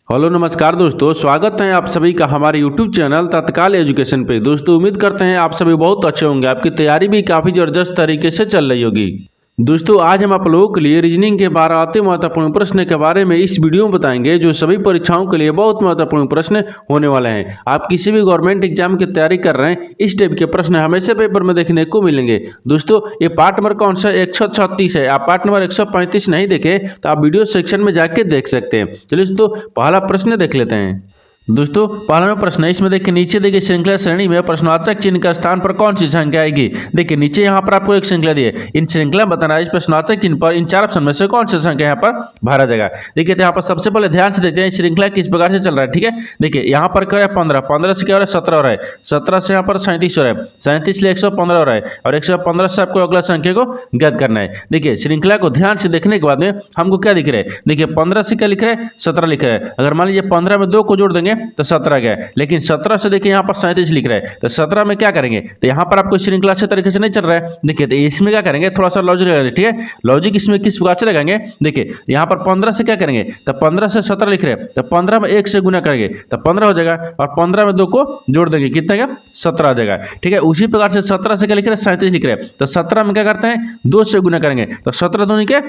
Hello नमस्कार दोस्तों, स्वागत है आप सभी का हमारे YouTube चैनल तत्काल एजुकेशन पे। दोस्तों उम्मीद करते हैं आप सभी बहुत अच्छे होंगे, आपकी तैयारी भी काफ़ी ज़बरदस्त तरीके से चल रही होगी। दोस्तों आज हम आप लोगों के लिए रीजनिंग के 12 अति महत्वपूर्ण प्रश्न के बारे में इस वीडियो में बताएंगे, जो सभी परीक्षाओं के लिए बहुत महत्वपूर्ण प्रश्न होने वाले हैं। आप किसी भी गवर्नमेंट एग्जाम की तैयारी कर रहे हैं, इस टाइप के प्रश्न हमेशा पेपर में देखने को मिलेंगे। दोस्तों ये पार्ट नंबर कौन सा 136 है। आप पार्ट नंबर 135 नहीं देखे तो आप वीडियो सेक्शन में जाके देख सकते हैं। चलिए दोस्तों पहला प्रश्न देख लेते हैं। दोस्तों पहला प्रश्न है, इसमें देखिए नीचे देखिए श्रृंखला श्रेणी में प्रश्नवाचक चिन्ह का स्थान पर कौन सी संख्या आएगी। देखिए नीचे यहाँ पर आपको एक श्रृंखला दी है, इन श्रृंखला बताना है इस प्रश्नवाचक चिन्ह पर इन चार ऑप्शन में से कौन सी संख्या यहाँ पर भरा जाएगा। देखिए तो यहाँ पर सबसे पहले ध्यान से देखते हैं श्रृंखला किस प्रकार से चल रहा है। ठीक है, देखिए यहाँ पर क्या है 15, 15 से क्या हो रहा है 17 हो रहा है, 17 से यहाँ पर 37 हो रहा है, 37 से 115 हो रहा है और 115 से आपको अगला संख्या को ज्ञात करना है। देखिए श्रृंखला को ध्यान से देखने के बाद में हमको क्या दिख रहा है, देखिए 15 से क्या लिख रहा है 17 लिख रहा है। अगर मान लीजिए 15 में 2 को जोड़ देंगे तो 17 गया, लेकिन 17 से देखिए यहाँ पर 37 लिख रहा है, तो 17 में क्या करेंगे, तो यहाँ पर आपको श्रृंखला अच्छे तरीके से नहीं चल रहा है। देखिए तो इसमें क्या करेंगे, थोड़ा सा लॉजिक लगाएंगे। ठीक है, लॉजिक इसमें किस प्रकार से लगाएंगे, देखिए यहाँ पर 15 से क्या करेंगे, तो 15 से 17 लिख रहे हैं, तो 15 में 1 से गुना करेंगे तो 15 हो जाएगा और 15 में 2 को जोड़ देंगे कितना का 17 आ जाएगा। ठीक है, उसी प्रकार से 17 से क्या लिख रहे हैं 37 लिख रहे हैं, तो 17 में क्या करते हैं 2 से गुना करेंगे तो 17 दूनी के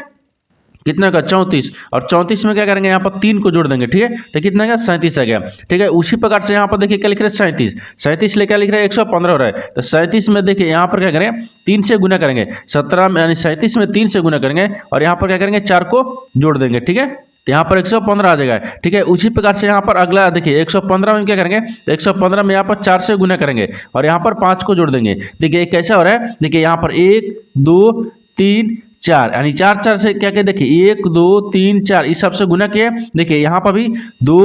कितना का 34 और 34 में क्या करेंगे यहाँ पर 3 को जोड़ देंगे। ठीक है, तो कितना का 37 आ गया। ठीक है, उसी प्रकार से यहाँ पर देखिए क्या लिख रहे हैं 37, 37 ले क्या लिख रहे हैं 115 हो रहा है, तो 37 में देखिए यहाँ पर क्या करेंगे 3 से गुना करेंगे, 17 में यानी 37 में 3 से गुना करेंगे और यहाँ पर क्या करेंगे 4 को जोड़ देंगे। ठीक है, तो यहाँ पर 115 आ जाएगा। ठीक है, उसी प्रकार से यहाँ पर अगला देखिए 115 में क्या करेंगे, तो 115 में यहाँ पर 4 से गुना करेंगे और यहाँ पर 5 को जोड़ देंगे। देखिए कैसा हो रहा है, देखिए यहाँ पर 1 2 3 4 यानी 4 4 से क्या क्या देखिए 1 2 3 4 इस सब से गुना किए। देखिए यहाँ पर भी 2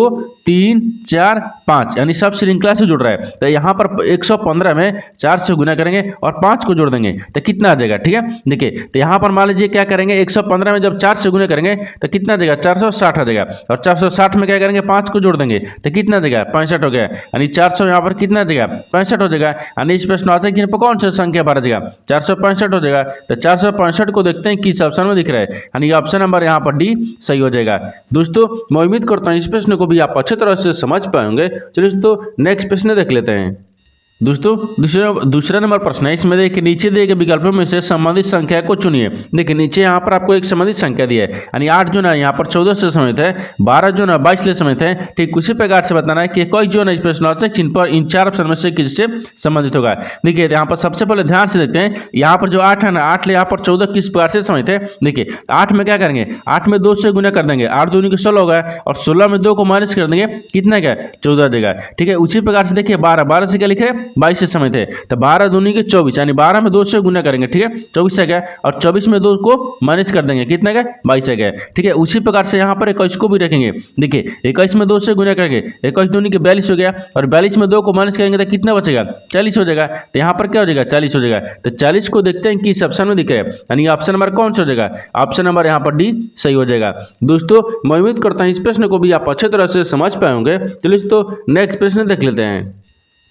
3 4 5 यानी सब श्रृंखला से जुड़ रहा है, तो यहाँ पर 115 में 4 से गुना करेंगे और 5 को जोड़ देंगे तो कितना आ जाएगा। ठीक है, देखिए तो यहाँ पर मान लीजिए क्या करेंगे 115 में जब 4 से गुना करेंगे तो कितना आ जाएगा 460 आ जाएगा और 460 में क्या करेंगे 5 को जोड़ देंगे तो कितना आ जाएगा 65 हो गया, यानी 400 यहाँ पर कितना आ जाएगा 65 हो जाएगा। यानी इस प्रश्नवाचक चिन्ह पर कौन सा संख्या भरा जाएगा 465 हो जाएगा। तो 465 को देखते हैं किस ऑप्शन में दिख रहा है, यानी ऑप्शन नंबर यहाँ पर डी सही हो जाएगा। दोस्तों मैं उम्मीद करता हूँ इस प्रश्न को भी आप अच्छी तरह से समझ पाएंगे। चलिए दोस्तों नेक्स्ट प्रश्न देख लेते हैं। दोस्तों दूसरा नंबर प्रश्न है, इसमें देखिए नीचे दिए गए विकल्पों में से संबंधित संख्या को चुनिए। देखिए नीचे यहाँ पर आपको एक संबंधित संख्या दी है, यानी 8 जो है यहाँ पर 14 से संबंधित है, 12 जो है 22 से संबंधित है। ठीक उसी प्रकार से बताना है कि कोई जो है इस प्रश्नवाचक चिन्ह पर इन चार ऑप्शन में से किससे संबंधित होगा। देखिए यहाँ पर सबसे पहले ध्यान से देखते हैं, यहाँ पर जो 8 है ना 8 ले यहाँ पर 14 किस प्रकार से संबंधित है। देखिए 8 में क्या करेंगे, 8 में 2 से गुना कर देंगे, 8 दूनी के 16 होगा और 16 में 2 को माइनस कर देंगे कितना क्या 14 देगा। ठीक है, उसी प्रकार से देखिए 12 से क्या लिखे 22 से संबंधित है, तो 12 दूनी के 24 यानी 12 में 2 से गुना करेंगे। ठीक है, 24 आ गया और 24 में 2 को माइनस कर देंगे कितना गया 22 आ गया। ठीक है, उसी प्रकार से यहाँ पर 21 को भी रखेंगे। देखिए 21 में 2 से गुना करेंगे, 21 दूनी के 42 हो गया और 42 में 2 को माइनस करेंगे तो कितना बचेगा 40 हो जाएगा। तो यहाँ पर क्या हो जाएगा 40 हो जाएगा। तो 40 को देखते हैं किस ऑप्शन में दिख रहा है, यानी ऑप्शन नंबर कौन सा हो जाएगा, ऑप्शन नंबर यहाँ पर डी सही हो जाएगा। दोस्तों मैं उम्मीद करता हूँ इस प्रश्न को भी आप अच्छे तरह से समझ पाएंगे। चलिए तो नेक्स्ट प्रश्न देख लेते हैं।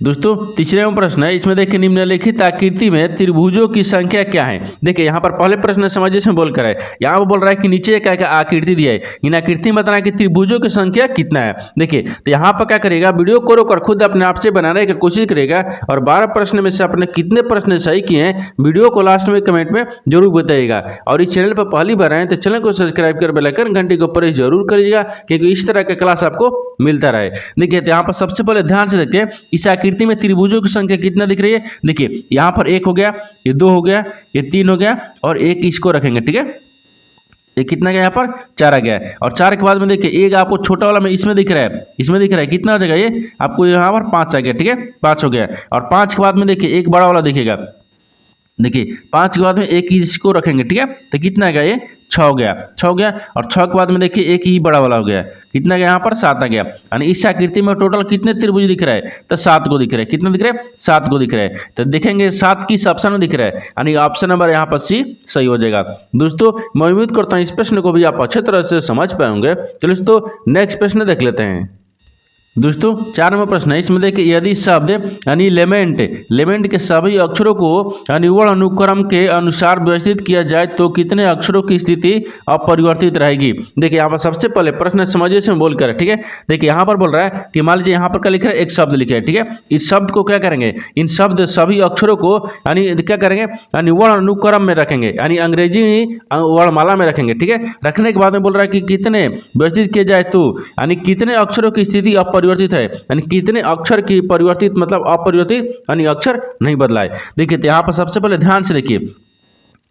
दोस्तों तीसरा प्रश्न है, इसमें देखिए निम्नलिखित आकृति में त्रिभुजों की संख्या क्या है। देखिए यहाँ पर पहले प्रश्न समझिए इसमें बोल कर है, यहाँ पर बोल रहा है कि नीचे क्या क्या आकृति दिया है, इन आकृति में बताना है कि त्रिभुजों की संख्या कितना है। देखिए तो यहाँ पर क्या करेगा, वीडियो को रोककर खुद अपने आप से बनाने की कोशिश करेगा और 12 प्रश्न में से अपने कितने प्रश्न सही किए हैं वीडियो को लास्ट में कमेंट में जरूर बताइएगा। और इस चैनल पर पहली बार आए तो चैनल को सब्सक्राइब कर बेल आइकन घंटी को प्रेस जरूर करिएगा, क्योंकि इस तरह का क्लास आपको मिलता रहे। देखिए तो यहाँ पर सबसे पहले ध्यान से देखिए इस आकृति में त्रिभुजों की संख्या कितना दिख रही है। देखिए यहाँ पर 1 हो गया, ये 2 हो गया, ये 3 हो गया और 1 इसको रखेंगे। ठीक है, ये कितना गया यहाँ पर 4 आ गया और 4 के बाद में देखिए एक आपको छोटा वाला में इसमें दिख रहा है, इसमें दिख रहा है कितना हो जाएगा ये आपको यहाँ पर 5 आ गया। ठीक है, 5 हो गया और 5 के बाद में देखिए एक बड़ा वाला दिखेगा। देखिए 5 के बाद में एक इसको रखेंगे। ठीक है, तो कितना आ गया ये 6 हो गया, 6 हो गया और 6 के बाद में देखिए एक ही बड़ा वाला हो गया, कितना गया यहाँ पर 7 आ गया। यानी इस आकृति में टोटल कितने त्रिभुज दिख रहा है, तो 7 को दिख रहा है। कितना दिख रहा है 7 को दिख रहा है। तो देखेंगे 7 किस ऑप्शन में दिख रहा है, यानी ऑप्शन नंबर यहाँ पर सी सही हो जाएगा। दोस्तों मैं उम्मीद करता हूँ इस प्रश्न को भी आप अच्छे तरह से समझ पाएंगे। चलिए दोस्तों नेक्स्ट प्रश्न देख लेते हैं। दोस्तों 4 नंबर प्रश्न है, इसमें देखिए यदि शब्द यानी लेमेंट के सभी अक्षरों को यानी वर्ण अनुक्रम के अनुसार व्यवस्थित किया जाए तो कितने अक्षरों की स्थिति अपरिवर्तित रहेगी। देखिए यहाँ पर सबसे पहले प्रश्न समझिए इसमें बोल कर, ठीक है। देखिए यहाँ पर बोल रहा है कि मान लीजिए यहाँ पर क्या लिख रहा है, एक शब्द लिखे है, ठीक है। इस शब्द को क्या करेंगे, इन शब्द सभी अक्षरों को यानी क्या करेंगे, यानी वर्ण अनुक्रम में रखेंगे, यानी अंग्रेजी वर्णमाला में रखेंगे, ठीक है। रखने के बाद में बोल रहा है कि कितने व्यवस्थित किए जाए तो यानी कितने अक्षरों की स्थिति अपरिवर्तित है, यानी कितने अक्षर की परिवर्तित मतलब अपरिवर्तित यानी अक्षर नहीं बदला है। देखिए तो यहाँ पर सबसे पहले ध्यान से देखिए,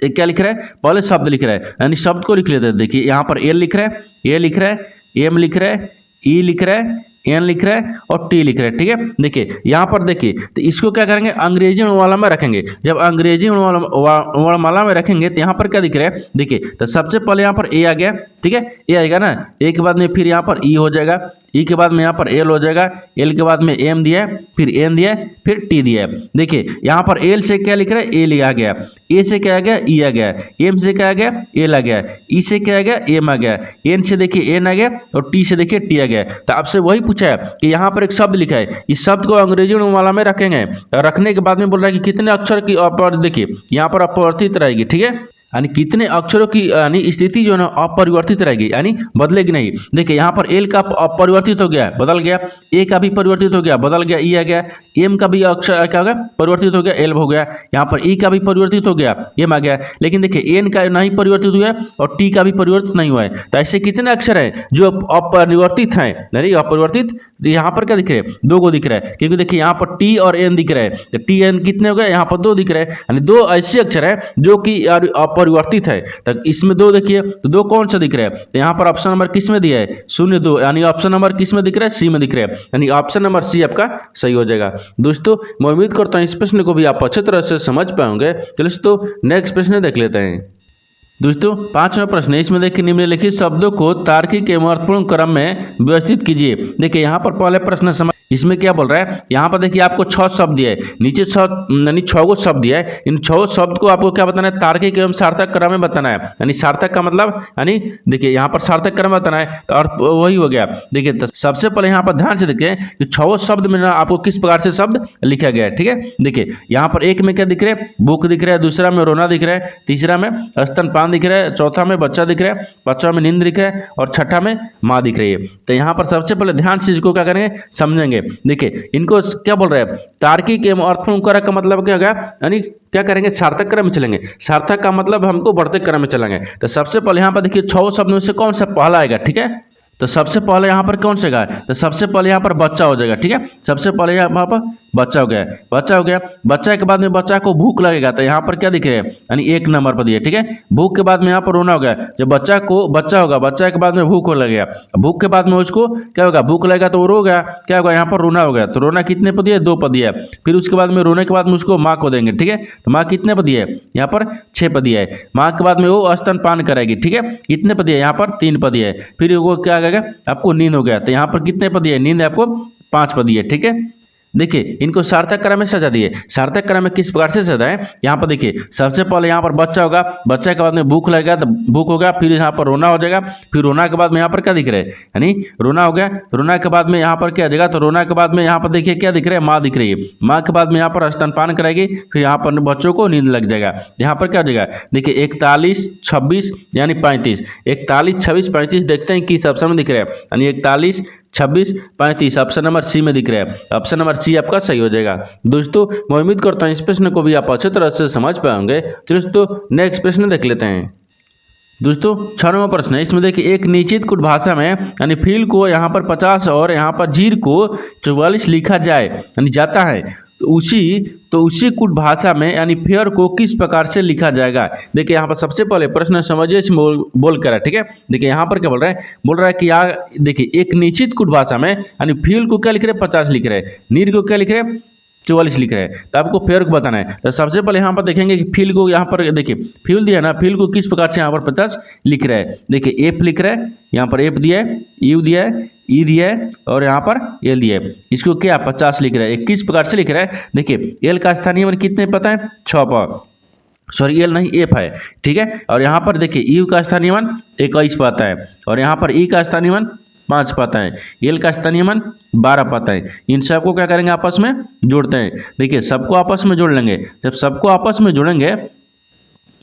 एक क्या लिख रहा है, पहले शब्द लिख रहा है, यानी शब्द को लिख लेते हैं। देखिए यहाँ पर एल लिख रहा है, ए लिख रहा है, एम लिख रहा है, ई लिख रहा है, एन लिख रहा है और टी लिख रहा है, ठीक है। देखिए यहाँ पर देखिए तो इसको क्या करेंगे, अंग्रेजी वर्णमाला में रखेंगे। जब अंग्रेजी वर्णमाला में रखेंगे तो यहाँ पर क्या दिख रहा है, देखिए तो सबसे पहले यहाँ पर ए आ गया, ठीक है, ए आएगा ना, ए के बाद में फिर यहाँ पर ई हो जाएगा, ई के बाद में यहाँ पर एल हो जाएगा, एल के बाद में एम दिया है, फिर एन दिया है, फिर टी दिया है। देखिए यहाँ पर एल से क्या लिख रहा है, एल आ गया, ए से क्या आ गया, ई आ गया, एम से क्या आ गया, एल आ गया, ई से क्या आ गया, एम आ गया, एन से देखिए एन आ गया और टी से देखिए टी आ गया। तो आपसे वही पूछा है कि यहाँ पर एक शब्द लिखा है, इस शब्द को अंग्रेजी वर्णमाला में रखेंगे, रखने के बाद में बोल रहा है कि कितने अक्षर की देखिए यहाँ पर अपरिवर्तित रहेगी, ठीक है, यानी कितने अक्षरों की यानी स्थिति जो है ना अपरिवर्तित रहेगी, यानी बदलेगी नहीं। देखिए यहाँ पर एल का अपरिवर्तित हो गया, बदल गया, ए का भी परिवर्तित हो गया, बदल गया, ई आ गया, एम का भी अक्षर क्या हो गया, परिवर्तित हो गया, एल हो गया, यहाँ पर ई का भी परिवर्तित हो गया, एम आ गया। लेकिन देखिए एन का नहीं परिवर्तित हुआ और टी का भी परिवर्तित नहीं हुआ है। तो ऐसे कितने अक्षर हैं जो अपरिवर्तित हैं, यानी अपरिवर्तित, यहाँ पर क्या दिख रहे हैं, दो को दिख रहा है, क्योंकि देखिए यहाँ पर टी और एन दिख रहा है, तो टी एन कितने हो गए, यहाँ पर दो दिख रहे हैं, यानी दो ऐसे अक्षर है जो कि अपरिवर्तित है। तो इसमें दो देखिए, तो दो कौन सा दिख रहा है, तो यहाँ पर ऑप्शन नंबर किस में दिया है, 0 2, यानी ऑप्शन नंबर किस में दिख रहा है, सी में दिख रहा है, यानी ऑप्शन नंबर सी आपका सही हो जाएगा। दोस्तों मैं उम्मीद करता हूँ इस प्रश्न को भी आप अच्छी तरह से समझ पाओगे। चलिए दोस्तों नेक्स्ट प्रश्न देख लेते हैं। दोस्तों 5वां प्रश्न है, इसमें देखिए निम्नलिखित शब्दों को तार्किक के महत्वपूर्ण क्रम में व्यवस्थित कीजिए। देखिए यहाँ पर पहले प्रश्न समझ, इसमें क्या बोल रहा है, यहाँ पर देखिए आपको 6 शब्द दिया है, नीचे 6 यानी 6 शब्द दिया है। इन 6 शब्द को आपको क्या बताना है, तार्किक एवं सार्थक क्रम में बताना है। यानी सार्थक का मतलब यानी देखिए यहाँ पर सार्थक क्रम बताना है, तो और वही हो गया। देखिए तो सबसे पहले यहाँ पर ध्यान से देखिए कि 6 शब्द में ना आपको किस प्रकार से शब्द लिखा गया है, ठीक है। देखिए यहाँ पर एक में क्या दिख रहा है, बुक दिख रहा है, दूसरा में रोना दिख रहा है, तीसरा में स्तनपान दिख रहा है, चौथा में बच्चा दिख रहा है, पांचवा में नींद दिख रहा है और छठा में माँ दिख रही है। तो यहाँ पर सबसे पहले ध्यान से इसको क्या करेंगे, समझेंगे। देखिए इनको क्या बोल रहे हैं, तार्किक एवं अर्थपूर्ण क्रम का मतलब क्या होगा, यानी क्या करेंगे, सार्थक क्रम में चलेंगे। सार्थक का मतलब हमको बढ़ते क्रम में चलेंगे। तो सबसे पहले यहाँ पर देखिए 6 शब्द में से कौन सा पहला आएगा, ठीक है। तो सबसे पहले यहाँ पर कौन सा है, तो सबसे पहले यहाँ पर बच्चा हो जाएगा, ठीक है। सबसे पहले यहाँ पर बच्चा हो गया, बच्चा हो गया। बच्चा के बाद में बच्चा को भूख लगेगा, तो यहाँ पर क्या दिख रहा है, यानी 1 नंबर पर दिया, ठीक है। भूख के बाद में यहाँ पर रोना हो गया, जब बच्चा होगा, बच्चा के बाद में भूख हो लगेगा, भूख के बाद में उसको क्या होगा, भूख लगेगा तो वो रो गया, क्या होगा, यहाँ पर रोना हो गया, तो रोना कितने पर दिया, 2 पर दिया है। फिर उसके बाद में रोने के बाद में उसको माँ को देंगे, ठीक है। तो माँ कितने पर दिया है, यहाँ पर 6 पर दिया है। माँ के बाद में वो स्तनपान करेगी, ठीक है, कितने पर दिया है, यहाँ पर 3 पर दिया है। फिर वो क्या करेगा, आपको नींद हो गया, तो यहाँ पर कितने पर दिया है, नींद आपको 5 पर दिया है, ठीक है। देखिए इनको सार्थक क्रम में सजा दिए। सार्थक क्रम में किस प्रकार से सजाए, यहाँ पर देखिए सबसे पहले यहाँ पर बच्चा होगा, बच्चा के बाद में भूख लगेगा तो भूख होगा, फिर यहाँ पर रोना हो जाएगा, फिर रोना के बाद में यहाँ पर क्या दिख रहा है, यानी रोना हो गया, रोना के बाद में यहाँ पर क्या देगा, तो रोना के बाद में यहाँ पर देखिए क्या दिख रहा है, माँ दिख रही है। माँ के बाद में यहाँ पर स्तनपान कराएगी, फिर यहाँ पर बच्चों को नींद लग जाएगा। यहाँ पर क्या हो जाएगा, देखिए 41 26 यानी 35, 41 26 35 देखते हैं किस ऑप्शन में दिख रहा है, यानी 41 26 35 ऑप्शन नंबर सी में दिख रहा है। ऑप्शन नंबर सी आपका सही हो जाएगा। दोस्तों मैं उम्मीद करता हूँ इस प्रश्न को भी आप अच्छी तरह से समझ पाएंगे। दोस्तों नेक्स्ट प्रश्न देख लेते हैं। दोस्तों 6 नंबर प्रश्न है, इसमें देखिए एक निश्चित कुट भाषा में यानी फील को यहाँ पर 50 और यहाँ पर जीर को 44 लिखा जाए यानी जाता है, तो उसी कुट भाषा में यानी फेयर को किस प्रकार से लिखा जाएगा। देखिए यहाँ पर सबसे पहले प्रश्न समझिए, इसमें बोल कर है, ठीक है। देखिए यहाँ पर क्या बोल रहा है कि यार देखिए एक निश्चित कुट भाषा में यानी फील को क्या लिख रहे हैं, 50 लिख रहे हैं, नीर को क्या लिख रहे हैं, 44 लिख रहे हैं। तो आपको फेयर को बताना है। तो सबसे पहले यहाँ पर देखेंगे कि फील को यहाँ पर देखिए फील दिया ना, फील को किस प्रकार से यहाँ पर 50 लिख रहा है। देखिए एफ लिख रहा है, यहाँ पर एफ दिया है, यू दिया है, ई दिया है और यहाँ पर एल दिया है। इसको क्या 50 लिख रहा है, किस प्रकार से लिख रहा है। देखिए एल का स्थानीय मान कितने पता है, 6 पर, सॉरी एल नहीं एफ है, ठीक है। और यहाँ पर देखिए यू का स्थानीय मान 21 पर आता है और यहाँ पर ई का स्थानीय मान 5 पाताएं, एल का स्थानीय मान 12 पाताएं। इन सबको क्या करेंगे आपस में जोड़ते हैं। देखिए सबको आपस में जोड़ लेंगे। जब सबको आपस में जोड़ेंगे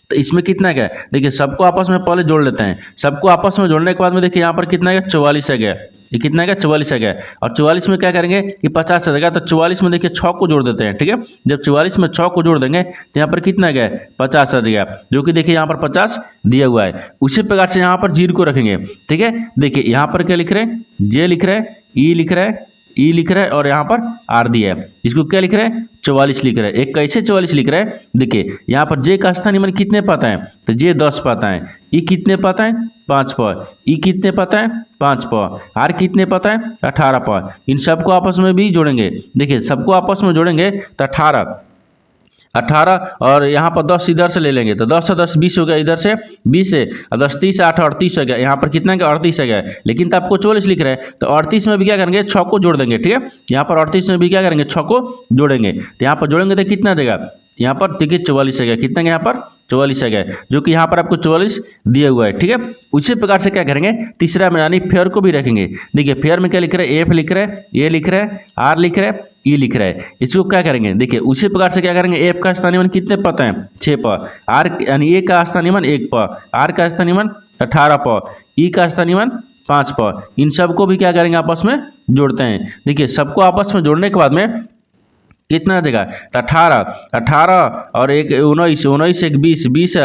तो इसमें कितना क्या है, देखिए सबको आपस में पहले जोड़ लेते हैं। सबको आपस में जोड़ने के बाद में देखिए यहाँ पर कितना है 44 है गया। ये कितना है 44 है गया। और 44 में क्या करेंगे कि 50 आ जाएगा, तो 44 में देखिए 6 को जोड़ देते हैं। ठीक है, जब 44 में 6 को जोड़ देंगे तो यहाँ पर कितना गया 50 आ जाएगा, जो कि देखिए यहाँ पर 50 दिया हुआ है। उसी प्रकार से यहाँ पर 0 को रखेंगे। ठीक है, देखिए यहाँ पर क्या लिख रहे हैं, जे लिख रहे हैं, ई लिख रहे हैं, ई लिख रहा है और यहाँ पर आर दिया है। इसको क्या लिख रहे हैं 44 लिख रहे हैं। एक कैसे 44 लिख रहे हैं, देखिए यहाँ पर जे का स्थानीय मान कितने पाता है, तो जे 10 पाता है, ई कितने पाता है 5 पा, ई कितने पाता है 5 पा, आर कितने पाता है 18 पा। इन सबको आपस में भी जोड़ेंगे। देखिए सबको आपस में जोड़ेंगे तो 18 और यहाँ पर 10 इधर से ले लेंगे तो 10 से 10 20 हो गया, इधर से 20 है और 10 30 8 38 हो गया। यहाँ पर कितना है 38 है गया, लेकिन तो आपको 44 लिख रहे हैं तो 38 में भी क्या करेंगे 6 को जोड़ देंगे। ठीक है, यहाँ पर 38 में भी क्या करेंगे 6 को जोड़ेंगे। तो यहाँ पर जोड़ेंगे तो कितना देगा, यहाँ पर देखिए 44 है गया। कितना है यहाँ पर 44 है गया, जो कि यहाँ पर आपको 44 दिया हुआ है। ठीक है, उसी प्रकार से क्या करेंगे तीसरा में यानी फेयर को भी रखेंगे। देखिए फेयर में क्या लिख रहे हैं, एफ लिख रहे हैं, ए लिख रहे हैं, आर लिख रहे हैं, ई लिख रहा है। इसको क्या करेंगे, देखिए उसी प्रकार से क्या करेंगे, एफ का स्थानीय मान कितने पता है 6 पा, आर यानी ए का स्थानीय मान 1 पा, आर का स्थानीय मान 18 पा, ई का स्थानीय मान 5 पा। इन सबको भी क्या करेंगे आपस में जोड़ते हैं। देखिए सबको आपस में जोड़ने के बाद में कितना आ जाएगा 18 और एक 19 19 एक 20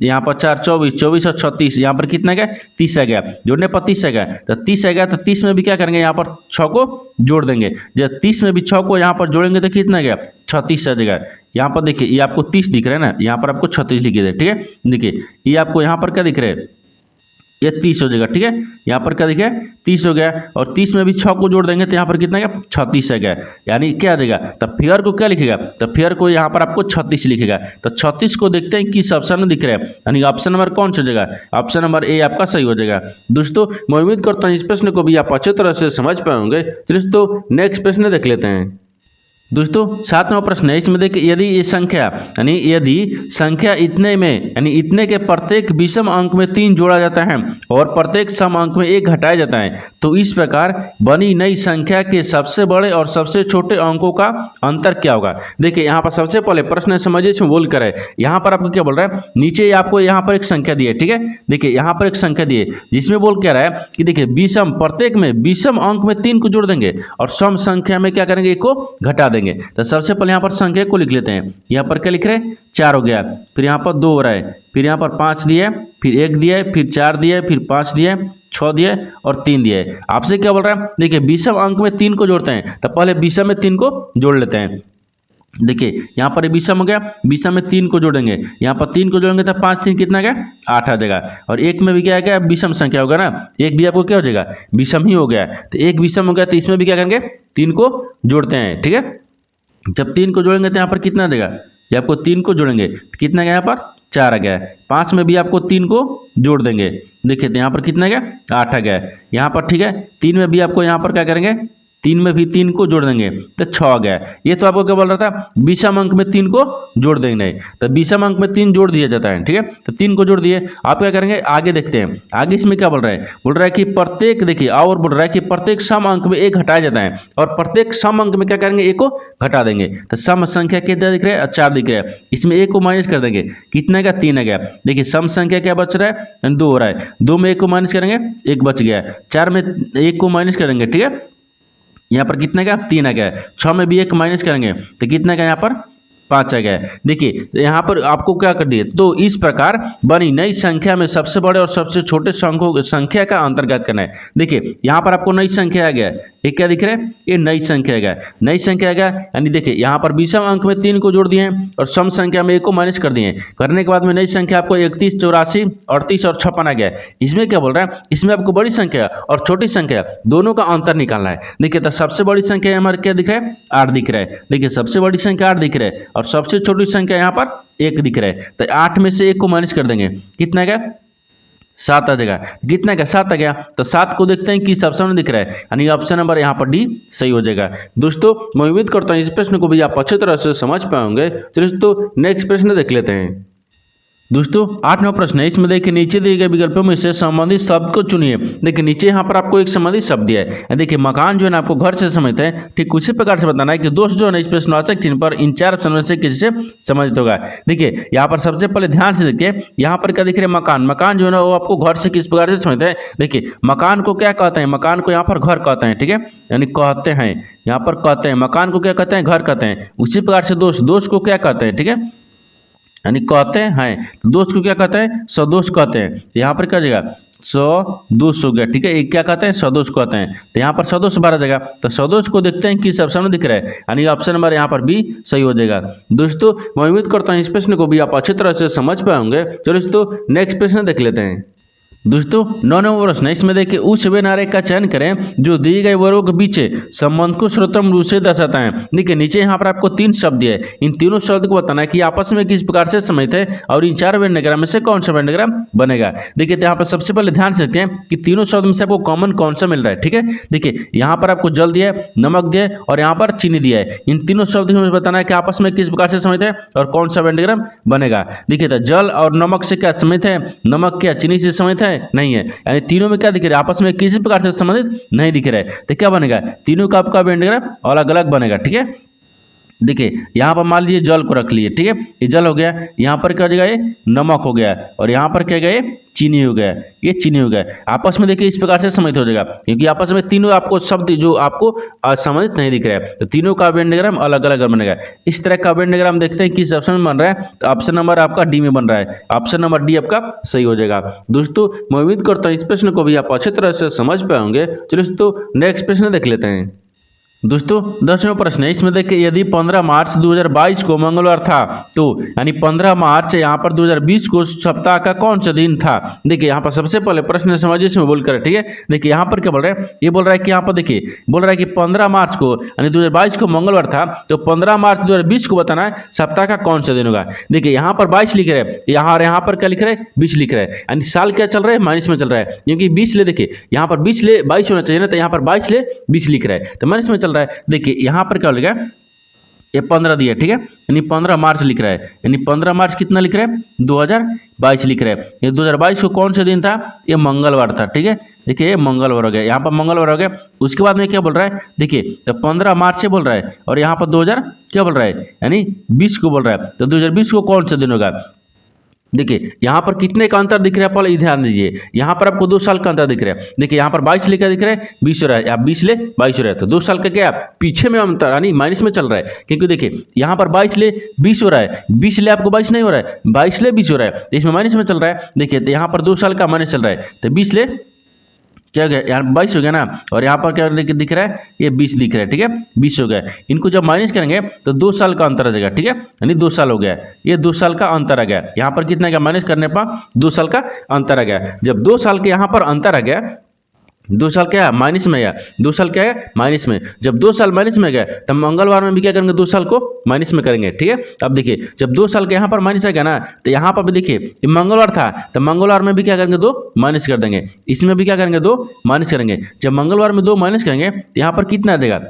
यहाँ पर 4 24 और 36, यहाँ पर कितना गया 30 आ गया। जोड़ने पर 30 आ गया तो 30 आ गया, तो 30 में भी क्या करेंगे यहाँ पर 6 को जोड़ देंगे। जब 30 में भी 6 को यहाँ पर जोड़ेंगे तो कितना गया 36 आ जाएगा। यहाँ पर देखिए ये आपको 30 दिख रहा है ना, यहाँ पर आपको 36 लिखे थे। ठीक है, देखिए ये आपको यहाँ पर क्या दिख रहा है, ये 30 हो जाएगा। ठीक है, यहाँ पर क्या दिखे 30 हो गया और 30 में भी 6 को जोड़ देंगे तो यहाँ पर कितना गया 36 है गया। यानी क्या आ जाएगा, तब फेयर को क्या लिखेगा, तो फेयर को यहाँ पर आपको 36 लिखेगा। तो 36 को देखते हैं किस ऑप्शन में दिख रहा है, यानी ऑप्शन नंबर कौन सा जगह, ऑप्शन नंबर ए आपका सही हो जाएगा। दोस्तों मैं उम्मीद करता हूँ इस प्रश्न को भी आप अच्छे तरह से समझ पाए होंगे। दोस्तों नेक्स्ट प्रश्न देख लेते हैं। दोस्तों 7वां प्रश्न है, इसमें देखिए यदि ये संख्या यानी यदि संख्या इतने में यानी इतने के प्रत्येक विषम अंक में 3 जोड़ा जाता है और प्रत्येक सम अंक में 1 घटाया जाता है तो इस प्रकार बनी नई संख्या के सबसे बड़े और सबसे छोटे अंकों का अंतर क्या होगा। देखिए यहाँ पर सबसे पहले प्रश्न समझिए इसमें बोल कर है, यहाँ पर आपको क्या बोल रहा है, नीचे आपको यहाँ पर एक संख्या दी है। ठीक है, देखिए यहाँ पर एक संख्या दी है जिसमें बोल क्या रहा है कि देखिए विषम प्रत्येक में विषम अंक में 3 को जोड़ देंगे और सम संख्या में क्या करेंगे 1 को घटा देंगे। तो सबसे पहले यहाँ पर संख्या को लिख लेते हैं। यहाँ पर क्या लिख रहे हैं 4 हो गया, फिर यहाँ पर 2 हो रहा है, फिर यहाँ पर 5 दिए, फिर 1 दिए, फिर 4 दिए, फिर 5 दिए, 6 दिए और 3 दिए। आपसे क्या बोल रहा है, देखिए विषम अंक में 3 को जोड़ते हैं तो पहले विषम में 3 को जोड़ लेते हैं। देखिए यहाँ पर विषम हो गया, विषम में 3 को जोड़ेंगे, यहाँ पर 3 को जोड़ेंगे तो 5 3 कितना गया 8 आ जाएगा। और एक में भी क्या है विषम संख्या होगा ना, एक भी आपको क्या हो जाएगा विषम ही हो गया। तो एक विषम हो गया तो इसमें भी क्या करेंगे 3 को जोड़ते हैं। ठीक है, जब 3 को जोड़ेंगे तो यहाँ पर कितना देगा, जब आपको 3 को जोड़ेंगे तो कितना गया यहाँ पर 4 आ गया। 5 में भी आपको 3 को जोड़ देंगे, देखिए तो यहाँ पर कितना गया 8 आ गया यहाँ पर। ठीक है, 3 में भी आपको यहाँ पर क्या करेंगे 3 में भी 3 को जोड़ देंगे तो 6 आ गया। ये तो आपको क्या बोल रहा था विषम अंक में 3 को जोड़ देंगे, तो विषम अंक में 3 जोड़ दिया जाता है। ठीक है, तो 3 को जोड़ दिए, आप क्या करेंगे आगे देखते हैं। आगे इसमें क्या बोल रहा है कि प्रत्येक देखिए और बोल रहा है कि प्रत्येक सम अंक में 1 घटाया जाता है और प्रत्येक सम अंक में क्या करेंगे 1 को घटा देंगे। तो सम संख्या कितना दिख रहा है 4 दिख रहा है, इसमें 1 को माइनस कर देंगे, कितना का 3 आ गया। देखिए सम संख्या क्या बच रहा है 2 हो रहा है, 2 में 1 को माइनस करेंगे 1 बच गया, 4 में 1 को माइनस करेंगे। ठीक है, यहाँ पर कितना का 3 आ गया, 6 में भी 1 माइनस करेंगे तो कितना का यहाँ पर 5 आ गया। देखिए यहाँ पर आपको क्या कर दिए, तो इस प्रकार बनी नई संख्या में सबसे बड़े और सबसे छोटे संख्या का अंतर्गत करना है। देखिए यहाँ पर आपको नई संख्या आ गया, ये क्या दिख रहा है ये नई संख्या आ गया, नई संख्या आ गया। यानी देखिए यहाँ पर विषम अंक में 3 को जोड़ दिए हैं और सम संख्या में 1 को माइनस कर दिए, करने के बाद में नई संख्या आपको 31 84 38 और 56 आ गया। इसमें क्या बोल रहा है, इसमें आपको बड़ी संख्या और छोटी संख्या दोनों का अंतर निकालना है। देखिए तो सबसे बड़ी संख्या हमारे क्या दिख रहा है 8 दिख रहा है, देखिए सबसे बड़ी संख्या 8 दिख रहा है और सबसे छोटी संख्या यहाँ पर 1 दिख रहा है। तो 8 में से 1 को माइनस कर देंगे, कितना गया 7 आ जाएगा। कितना गया 7 आ गया, तो 7 को देखते हैं किस ऑप्शन में दिख रहा है, यानी ऑप्शन नंबर यहाँ पर डी सही हो जाएगा। दोस्तों मैं उम्मीद करता हूँ इस प्रश्न को भी आप अच्छी तरह से समझ पाएंगे। तो दोस्तों नेक्स्ट प्रश्न देख लेते हैं। दोस्तों 8वां प्रश्न है, इसमें देखिए नीचे दिए गए विकल्पों में से संबंधित शब्द को चुनिए। देखिए नीचे यहाँ पर आपको एक संबंधित शब्द दिया है। देखिए मकान जो है ना आपको घर से समझते हैं, ठीक उसी प्रकार से बताना है कि दोस्त जो है ना इस प्रश्नवाचक चिन्ह पर इन 4 ऑप्शन में से किसी से संबंधित होगा। देखिए यहाँ पर सबसे पहले ध्यान से देखिए, यहाँ पर क्या दिख रहा है, मकान। मकान जो है ना वो आपको घर से किस प्रकार से समझते हैं। देखिए मकान को क्या कहते हैं, मकान को यहाँ पर घर कहते हैं, ठीक है, यानी कहते हैं, यहाँ पर कहते हैं। मकान को क्या कहते हैं, घर कहते हैं। उसी प्रकार से दोस्त, दोस्त को क्या कहते हैं, ठीक है, यानी कहते हैं। तो दोस्त को क्या कहते हैं, सदोष कहते हैं। तो यहाँ पर क्या जगह सदोष हो गया, ठीक है, एक क्या कहते हैं, सदोष कहते हैं। तो यहाँ पर सदोष 12 जगह। तो सदोष को देखते हैं किस ऑप्शन में दिख रहा है, यानी ऑप्शन नंबर यहाँ पर बी सही हो जाएगा। दोस्तों मैं उम्मीद करता हूँ इस प्रश्न को भी आप अच्छी तरह से समझ पाए होंगे। चलो दोस्तों नेक्स्ट प्रश्न देख लेते हैं। दोस्तों 9वां प्रश्न है, इसमें देखिए उस वे नारे का चयन करें जो दिए गए वर्गों के बीच संबंध को सर्वोत्तम रूप से दर्शाता है। देखिए नीचे यहाँ पर आपको 3 शब्द दिए, इन तीनों शब्द को बताना है कि आपस में किस प्रकार से समझते हैं और इन 4 वेन डायग्राम में से कौन सा वेन डायग्राम बनेगा। देखिए यहाँ पर सबसे पहले ध्यान से देखते हैं कि तीनों शब्द में से आपको कॉमन कौन सा मिल रहा है, ठीक है। देखिए यहाँ पर आपको जल दिया है, नमक दिया है और यहाँ पर चीनी दिया है। इन तीनों शब्द में बताना है कि आपस में किस प्रकार से समझते हैं और कौन सा वेन डायग्राम बनेगा। देखिए तो जल और नमक से क्या समझते हैं, नमक क्या चीनी से समझते हैं, नहीं है, यानी तीनों में क्या दिख रहा है, आपस में किसी प्रकार से संबंधित नहीं दिख रहा है। तो क्या बनेगा, तीनों का आपका वेन डायग्राम अलग अलग बनेगा, ठीक है। देखिए यहाँ पर मान लीजिए जल को रख लिए, ठीक है, ये जल हो गया। यहाँ पर क्या हो जाएगा, ये नमक हो गया और यहाँ पर क्या गया, चीनी हो गया, ये चीनी हो गया। आपस में देखिए इस प्रकार से समझित हो जाएगा, क्योंकि आपस में तीनों आपको शब्द जो आपको असमंजित नहीं दिख रहा है, तो तीनों का वेन डायग्राम अलग अलग बनेगा। इस तरह का वेन डायग्राम देखते हैं किस ऑप्शन में बन रहा है, तो ऑप्शन नंबर आपका डी में बन रहा है। ऑप्शन नंबर डी आपका सही हो जाएगा। दोस्तों मैं उम्मीद करता हूँ इस प्रश्न को भी आप अच्छी तरह से समझ पाए होंगे। चलिए दोस्तों नेक्स्ट प्रश्न देख लेते हैं। दोस्तों 10वां प्रश्न है, इसमें देखिए यदि 15 मार्च 2022 को मंगलवार था तो यानी 15 मार्च यहाँ पर 2020 को सप्ताह का कौन सा दिन था। देखिए यहाँ पर सबसे पहले प्रश्न समझिए इसमें बोलकर, ठीक है। देखिए यहाँ पर क्या बोल रहा है, ये बोल रहा है कि यहाँ पर देखिए बोल रहा है कि 15 मार्च को यानी 2022 को मंगलवार था, तो 15 मार्च 2020 को बताना है सप्ताह का कौन सा दिन होगा। देखिए यहाँ पर 22 लिख रहे हैं, यहाँ पर क्या लिख रहे हैं, 20 लिख रहे हैं, यानी साल क्या चल रहा है, माइनस में चल रहा है, क्योंकि 20 ले, देखिए यहाँ पर 20 ले 22 होना चाहिए ना, तो यहाँ पर 22 ले 20 लिख रहा है, तो माइनस में चल रहा है। देखिए यहाँ पर क्या लिखा है, ये 15 दिया, ठीक है, यानी 15 मार्च लिख रहा है, यानी 15 मार्च कितना लिख रहा है, 2022 लिख रहा है। ये 2022 को कौन सा दिन था, ये मंगलवार था, ठीक है। देखिए ये मंगलवार हो गया, यहाँ पर मंगलवार हो गया। उसके बाद में क्या बोल रहा है, देखिए तो 15 मार्च से बोल रहा है और यहाँ पर 2000 क्या बोल रहा है, यानी 20 को बोल रहा है, तो 2020 को कौन सा दिन होगा। देखिए यहाँ पर कितने का अंतर दिख रहा है, पहले ध्यान दीजिए, यहाँ पर आपको 2 साल का अंतर दिख रहा है। देखिए यहाँ पर 22 लेकर दिख रहा है, 20 हो रहा है, या 20 ले 22 हो रहा है, तो 2 साल का क्या पीछे में अंतर यानी माइनस में चल रहा है, क्योंकि देखिए यहाँ पर 22 ले 20 हो रहा है, 20 ले आपको 22 नहीं हो रहा है, 22 ले 20 हो रहा है, तो इसमें माइनस में चल रहा है। देखिए तो यहाँ पर 2 साल का माइनस चल रहा है, तो 20 ले क्या हो गया, यार 22 हो गया ना, और यहाँ पर क्या दिख रहा है, ये 20 दिख रहा है, ठीक है, 20 हो गया। इनको जब माइनस करेंगे तो 2 साल का अंतर आ जाएगा, ठीक है, यानी 2 साल हो गया, ये 2 साल का अंतर आ गया। यहाँ पर कितना का माइनस करने पर 2 साल का अंतर आ गया। जब 2 साल के यहाँ पर अंतर आ गया, 2 साल क्या है, माइनस में गया, 2 साल क्या है, माइनस में। जब 2 साल माइनस में गया तब मंगलवार में भी क्या करेंगे, 2 साल को माइनस में करेंगे, ठीक है। अब देखिए जब 2 साल के यहाँ पर माइनस आ गया ना, तो यहाँ पर भी देखिए मंगलवार था, तो मंगलवार में भी क्या करेंगे, 2 माइनस कर देंगे, इसमें भी क्या करेंगे, 2 माइनस करेंगे। जब मंगलवार में 2 माइनस करेंगे तो यहाँ पर कितना आ जाएगा,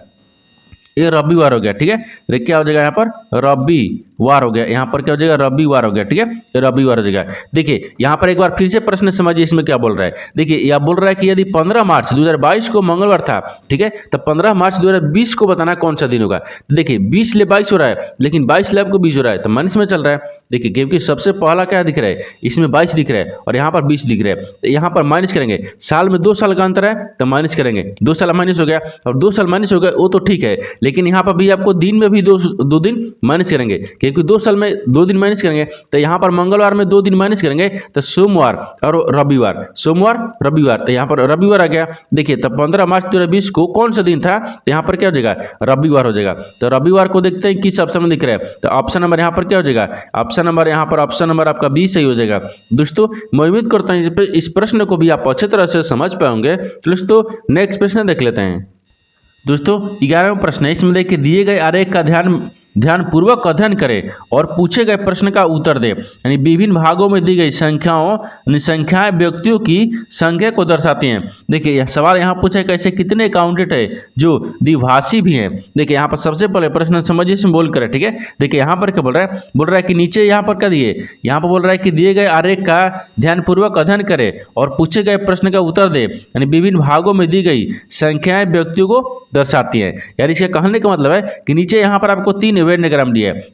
ये रविवार हो गया, ठीक है। देखिए क्या हो जाएगा, यहाँ पर रविवार हो गया, यहाँ पर क्या हो जाएगा, रविवार हो गया, ठीक है, ये रविवार हो जाएगा। देखिए यहाँ पर एक बार फिर से प्रश्न समझिए इसमें क्या बोल रहा है। देखिए यह बोल रहा है कि यदि 15 मार्च 2022 को मंगलवार था, ठीक है, तो 15 मार्च 2020 को बताना कौन सा दिन होगा। देखिए 20 ले 22 हो रहा है, लेकिन 22 ले आपको 20 हो रहा है, तो माइनस में चल रहा है। देखिए क्योंकि सबसे पहला क्या दिख रहा है, इसमें 22 दिख रहा है और यहाँ पर 20 दिख रहा है, तो यहाँ पर माइनस करेंगे। साल में 2 साल का अंतर है तो माइनस करेंगे, 2 साल माइनस हो गया और 2 साल माइनस हो गया, वो तो ठीक है, लेकिन यहाँ पर भी आपको दिन में भी 2 दिन माइनस करेंगे, क्योंकि 2 साल में 2 दिन माइनस करेंगे, तो यहाँ पर मंगलवार में 2 दिन माइनस करेंगे, तो सोमवार और रविवार, सोमवार रविवार, तो यहाँ पर रविवार आ गया। देखिए तब 15 मार्च 2020 को कौन सा दिन था, तो यहाँ पर क्या हो जाएगा, रविवार हो जाएगा। तो रविवार को देखते हैं किस ऑप्शन में दिख रहा है, तो ऑप्शन नंबर यहाँ पर क्या हो जाएगा, ऑप्शन नंबर यहाँ पर ऑप्शन नंबर आपका 20 सही हो जाएगा। दोस्तों मैं उम्मीद करता हूँ इस प्रश्न को भी आप अच्छी तरह से समझ पाएंगे। तो दोस्तों नेक्स्ट प्रश्न देख लेते हैं। दोस्तों 11वां प्रश्न है, इसमें देखिए दिए गए आरेख का ध्यान ध्यानपूर्वक अध्ययन करें और पूछे गए प्रश्न का उत्तर दें। यानी विभिन्न भागों में दी गई संख्याएं व्यक्तियों की संख्या को दर्शाती हैं। देखिए यह सवाल यहाँ पूछा है कैसे कितने अकाउंटेंट है जो द्विभाषी भी हैं। देखिए यहाँ पर सबसे पहले प्रश्न समझिए इसमें बोल कर, ठीक है। देखिए यहाँ पर क्या बोल रहा है कि नीचे यहाँ पर क्या दिए, यहाँ पर बोल रहा है कि दिए गए आरेख का ध्यानपूर्वक अध्ययन करें और पूछे गए प्रश्न का उत्तर दे। यानी विभिन्न भागों में दी गई संख्याएं व्यक्तियों को दर्शाती हैं। यानी इसके कहने का मतलब है कि नीचे यहाँ पर आपको 3 वेन डायग्राम दिया है।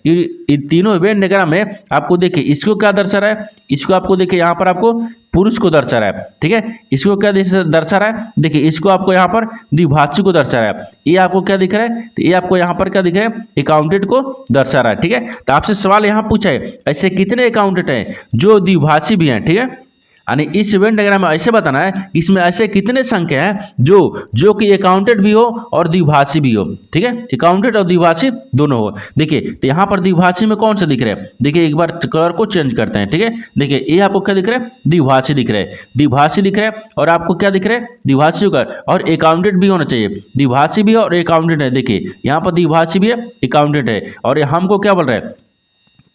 इन तीनों वेन डायग्राम में आपको देखिए इसको क्या दर्शा रहा है, इसको आपको देखिए यहाँ पर आपको पुरुष को दर्शा रहा है, ठीक है। इसको क्या दर्शा रहा है, देखिए इसको आपको यहाँ पर द्विभाषी को दर्शा रहा है। ये आपको क्या दिख रहा है, तो ये आपको यहाँ पर क्या दिख रहा है, अकाउंटेंट को दर्शा रहा है, ठीक है। तो आपसे सवाल यहाँ पूछा है ऐसे कितने अकाउंटेंट हैं जो द्विभाषी भी हैं, ठीक है। यानी इस वेन डायग्राम में ऐसे बताना है कि इसमें ऐसे कितने संख्या है जो कि अकाउंटेंट भी हो और द्विभाषी भी हो, ठीक है। अकाउंटेंट और द्विभाषी दोनों हो। देखिए तो यहाँ पर द्विभाषी में कौन सा दिख रहा है, देखिए एक बार कलर को चेंज करते हैं, ठीक है। देखिए ये आपको क्या दिख रहा है, द्विभाषी दिख रहा है, द्विभाषी दिख रहा है। और आपको क्या दिख रहा है, द्विभाषी का और अकाउंटेंट भी होना चाहिए। द्विभाषी भी है और अकाउंटेंट है। देखिए यहाँ पर द्विभाषी भी है, अकाउंटेंट है। और हमको क्या बोल रहा है,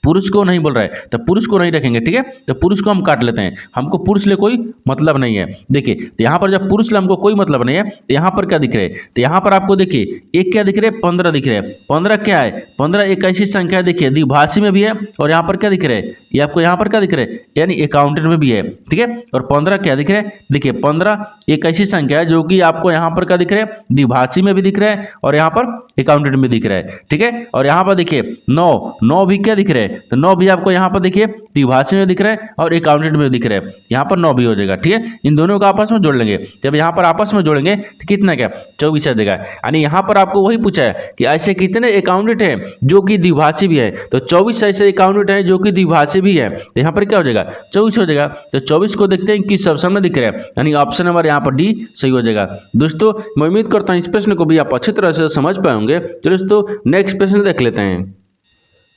पुरुष को नहीं बोल रहा है, तो पुरुष को नहीं रखेंगे, ठीक है। तो पुरुष को हम काट लेते हैं, हमको पुरुष ले कोई मतलब नहीं है। देखिए तो यहाँ पर जब पुरुष ले हमको कोई मतलब नहीं है, तो यहाँ पर क्या दिख रहा है, तो यहाँ पर आपको देखिए एक क्या दिख रहा है, 15 दिख रहा है। 15 क्या है, 15 एक ऐसी संख्या है, देखिए द्विभाषी में भी है और यहाँ पर क्या दिख रहा है, ये आपको यहाँ पर क्या दिख रहा है, यानी अकाउंटेंट में भी है, ठीक है। और 15 क्या दिख रहा है, देखिए 15 एक ऐसी संख्या है जो कि आपको यहाँ पर क्या दिख रहा है, द्विभाषी में भी दिख रहा है और यहाँ पर अकाउंटेंट में दिख रहा है, ठीक है। और यहाँ पर देखिए 9 भी क्या दिख रहा है, तो 9 भी आपको यहाँ पर देखिए द्विभाषी में दिख रहा है और अकाउंटेंट में दिख रहा है, यहाँ पर 9 भी हो जाएगा, ठीक है। इन दोनों को आपस में जोड़ लेंगे, जब यहाँ पर आपस में जोड़ेंगे तो कितना क्या 24 आ जाएगा। यानी यहाँ पर आपको वही पूछा है कि ऐसे कितने अकाउंटेंट हैं जो कि द्विभाषी भी है, तो 24 ऐसे अकाउंटेंट हैं जो कि द्विभाषी भी है, तो यहाँ पर क्या हो जाएगा 24 हो जाएगा। तो 24 को देखते हैं किस ऑप्शन में दिख रहा है, यानी ऑप्शन नंबर यहाँ पर डी सही हो जाएगा। दोस्तों मैं उम्मीद करता हूँ इस प्रश्न को भी आप अच्छी तरह से समझ पाएंगे। तो दोस्तों नेक्स्ट प्रश्न देख लेते हैं।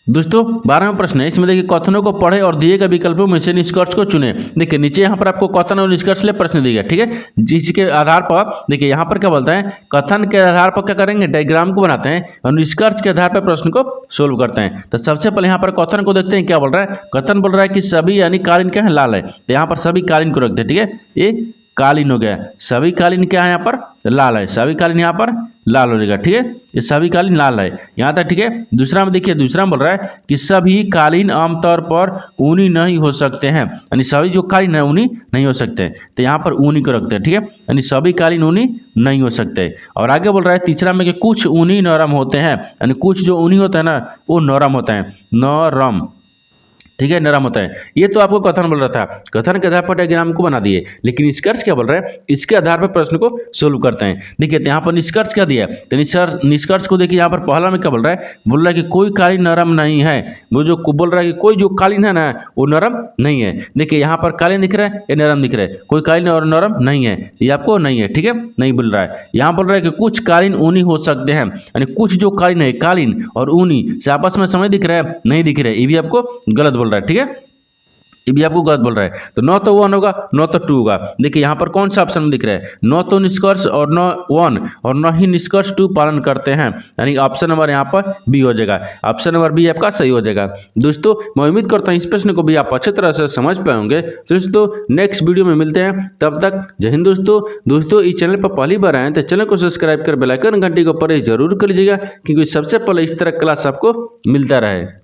दोस्तों 12वां प्रश्न है, इसमें देखिए कथनों को पढ़े और दिए गए विकल्पों में से निष्कर्ष को चुने। देखिए नीचे यहाँ पर आपको कथन और निष्कर्ष ले प्रश्न दिया गया, ठीक है। जिसके आधार पर देखिए यहाँ पर क्या बोलता है, कथन के आधार पर क्या करेंगे, डायग्राम को बनाते हैं और निष्कर्ष के आधार पर प्रश्न को सोल्व करते हैं। तो सबसे पहले यहाँ पर कथन को देखते हैं, क्या बोल रहा है। कथन बोल रहा है कि सभी यानी कालीन क्या है, लाल है। तो यहाँ पर सभी कालीन को रखते हैं, ठीक है। ये कालीन हो गया, सभी कालीन क्या है, यहाँ पर लाल है, सभी कालीन यहाँ पर लाल हो जाएगा, ठीक है। ये सभी कालीन लाल है यहाँ तक, ठीक है। दूसरा में देखिए, दूसरा में बोल रहा है कि सभी कालीन आमतौर पर ऊनी नहीं हो सकते हैं, यानी सभी जो कालीन है ऊनी नहीं हो सकते, तो यहाँ पर ऊनी को रखते हैं, ठीक है। यानी सभी कालीन ऊनी नहीं हो सकते। और आगे बोल रहा है तीसरा में कि कुछ ऊनी नरम होते हैं, यानी कुछ जो ऊनी होता है ना वो नरम होता है, नरम, ठीक है, नरम होता है। ये तो आपको कथन बोल रहा था, कथन के आधार पर डायग्राम को बना दिए, लेकिन निष्कर्ष क्या बोल रहा है, इसके आधार पर प्रश्न को सोल्व करते हैं। देखिए यहाँ पर निष्कर्ष क्या दिया, तो निष्कर्ष को देखिए यहाँ पर पहला में क्या बोल रहा है कि कोई कालीन नरम नहीं है। वो जो बोल रहा है कि कोई जो कालीन है ना वो नरम नहीं है। देखिए यहाँ पर कालीन दिख रहा है, ये नरम दिख रहा है, कोई कालीन और नरम नहीं है, ये आपको नहीं है, ठीक है, नहीं बोल रहा है। यहाँ बोल रहा है कि कुछ कालीन ऊनी हो सकते हैं, यानी कुछ जो कालीन है, कालीन और ऊनी से आपस में समय दिख रहा है, नहीं दिख रहा है, ये भी आपको गलत बोल रहा है, ठीक है, ये भी आपको गलत बोल रहा है। तो न तो 1 होगा न तो 2 होगा। देखिए यहाँ पर कौन सा ऑप्शन दिख रहा है, न तो निष्कर्ष और न 1 और न ही निष्कर्ष 2 पालन करते हैं, यानी ऑप्शन नंबर यहाँ पर बी हो जाएगा, ऑप्शन नंबर बी आपका सही हो जाएगा। दोस्तों मैं उम्मीद करता हूँ इस प्रश्न को भी आप अच्छी तरह से समझ पाएंगे। दोस्तों नेक्स्ट वीडियो में मिलते हैं, तब तक जय हिंद। दोस्तों इस चैनल पर पहली बार आए तो चैनल को सब्सक्राइब कर बेल आइकन घंटी को पर जरूर कर लीजिएगा, क्योंकि सबसे पहले इस तरह क्लास आपको मिलता रहे।